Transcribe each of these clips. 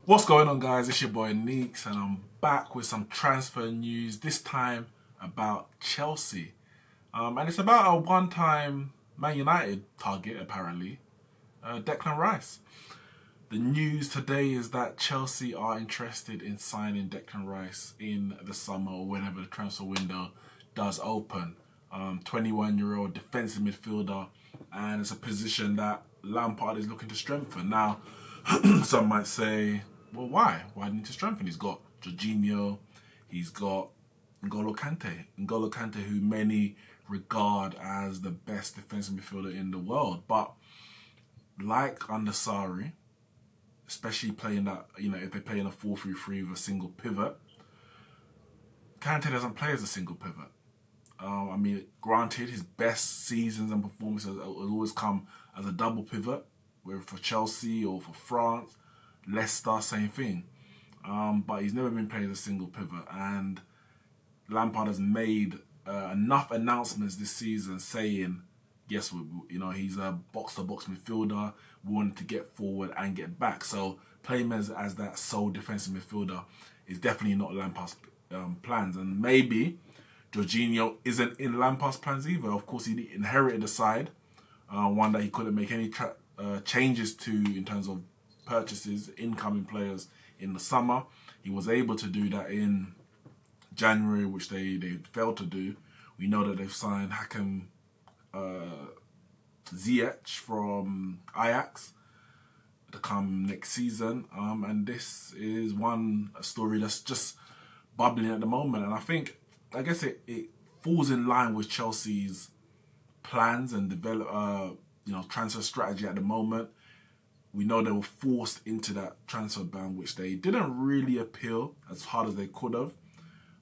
What's going on, guys? It's your boy Neeks, and I'm back with some transfer news, this time about Chelsea. And it's about a one-time Man United target, apparently, Declan Rice. The news today is that Chelsea are interested in signing Declan Rice in the summer or whenever the transfer window does open. 21-year-old defensive midfielder, and it's a position that Lampard is looking to strengthen. Now, some might say, well, why? Why do you need to strengthen? He's got Jorginho, he's got N'Golo Kante. N'Golo Kante, who many regard as the best defensive midfielder in the world. But like under Sarri, especially playing that, if they play in a 4-3-3 with a single pivot, Kante doesn't play as a single pivot. Granted, his best seasons and performances will always come as a double pivot, whether for Chelsea or for France, Leicester, same thing. But he's never been playing as a single pivot, and Lampard has made enough announcements this season saying, yes, he's a box-to-box midfielder. We want to get forward and get back. So playing as that sole defensive midfielder is definitely not Lampard's plans, and maybe Jorginho isn't in Lampard's plans either. Of course, he inherited a side, one that he couldn't make any changes to in terms of purchases, incoming players in the summer. He was able to do that in January, which they failed to do. We know that they've signed Hakim Ziyech from Ajax to come next season. And this is a story that's just bubbling at the moment. And I guess it falls in line with Chelsea's plans and transfer strategy at the moment. We know they were forced into that transfer ban, which they didn't really appeal as hard as they could have,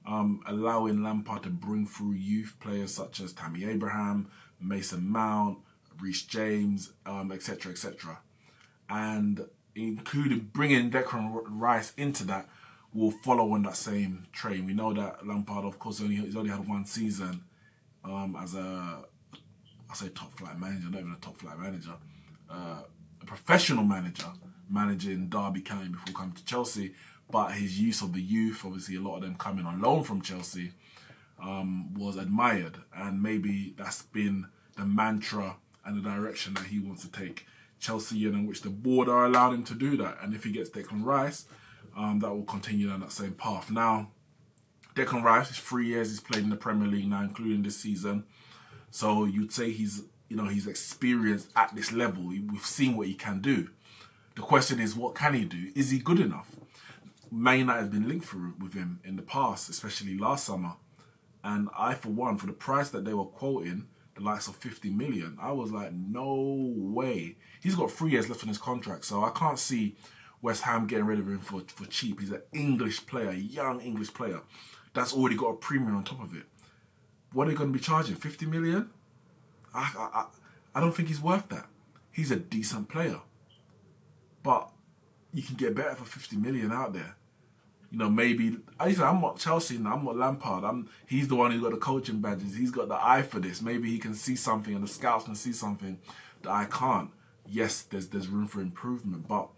allowing Lampard to bring through youth players such as Tammy Abraham, Mason Mount, Reece James, etc., etc. And including bringing Declan Rice into that will follow on that same train. We know that Lampard, of course, he's only had one season as I say top flight manager, not even a top flight manager, a professional manager managing Derby County before coming to Chelsea. But his use of the youth, obviously a lot of them coming on loan from Chelsea, was admired, and maybe that's been the mantra and the direction that he wants to take Chelsea in which the board are allowed him to do that. And if he gets Declan Rice, that will continue on that same path. Now, Declan Rice is 3 years he's played in the Premier League now, including this season. So you'd say he's experienced at this level. We've seen what he can do. The question is, what can he do? Is he good enough? Man United has been linked with him in the past, especially last summer. And I, for one, for the price that they were quoting, the likes of 50 million, I was like, no way. He's got 3 years left on his contract, so I can't see West Ham getting rid of him for cheap. He's an English player, a young English player that's already got a premium on top of it. What are they going to be charging? 50 million? I don't think he's worth that. He's a decent player, but you can get better for 50 million out there. Maybe I'm not Chelsea now. I'm not Lampard. He's the one who's got the coaching badges. He's got the eye for this. Maybe he can see something, and the scouts can see something that I can't. Yes, there's room for improvement, but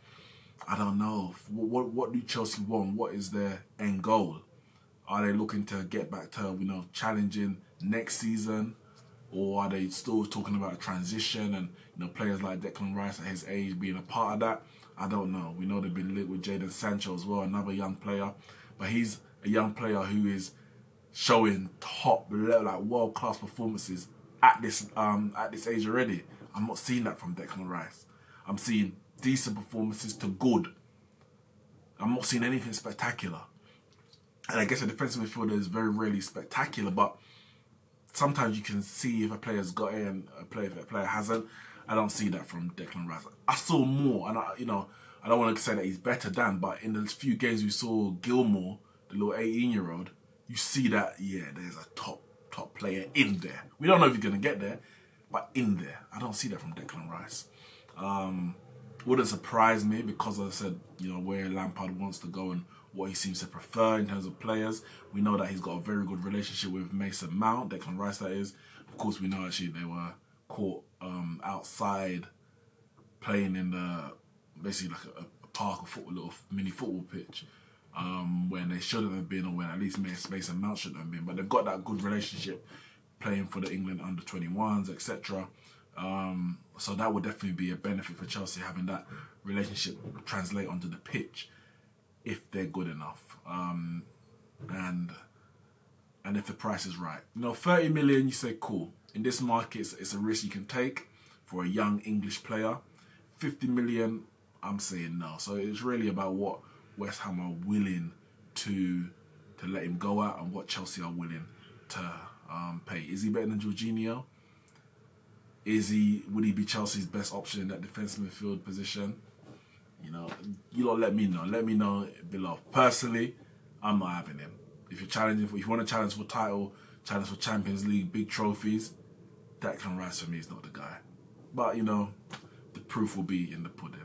I don't know. What do Chelsea want? What is their end goal? Are they looking to get back to challenging next season, or are they still talking about a transition and players like Declan Rice at his age being a part of that? I don't know. We know they've been linked with Jadon Sancho as well, another young player, but he's a young player who is showing top level, like world class performances at this age already. I'm not seeing that from Declan Rice. I'm seeing decent performances to good. I'm not seeing anything spectacular. And I guess a defensive midfielder is very rarely spectacular, but sometimes you can see if a player's got it and if a player hasn't. I don't see that from Declan Rice. I saw more, and I don't want to say that he's better than, but in the few games we saw Gilmore, the little 18-year-old, you see that, yeah, there's a top player in there. We don't know if he's going to get there, but in there. I don't see that from Declan Rice. Wouldn't surprise me because, as I said, where Lampard wants to go and what he seems to prefer in terms of players. We know that he's got a very good relationship with Mason Mount, Declan Rice that is. Of course, we know actually they were caught outside playing in basically like a park, a little mini football pitch, when they shouldn't have been, or when at least Mason Mount shouldn't have been. But they've got that good relationship playing for the England under-21s, etc. So that would definitely be a benefit for Chelsea, having that relationship translate onto the pitch if they're good enough. And if the price is right. 30 million, you say cool. In this market, it's a risk you can take for a young English player. 50 million, I'm saying no. So it's really about what West Ham are willing to let him go at, and what Chelsea are willing to pay. Is he better than Jorginho? Would he be Chelsea's best option in that defensive midfield position? You lot let me know. Let me know below. Personally, I'm not having him. If you want to challenge for title, challenge for Champions League, big trophies, Declan Rice for me is not the guy. But the proof will be in the pudding.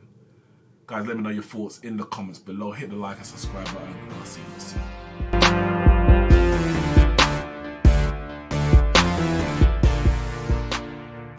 Guys, let me know your thoughts in the comments below. Hit the like and subscribe button, and I'll see you soon.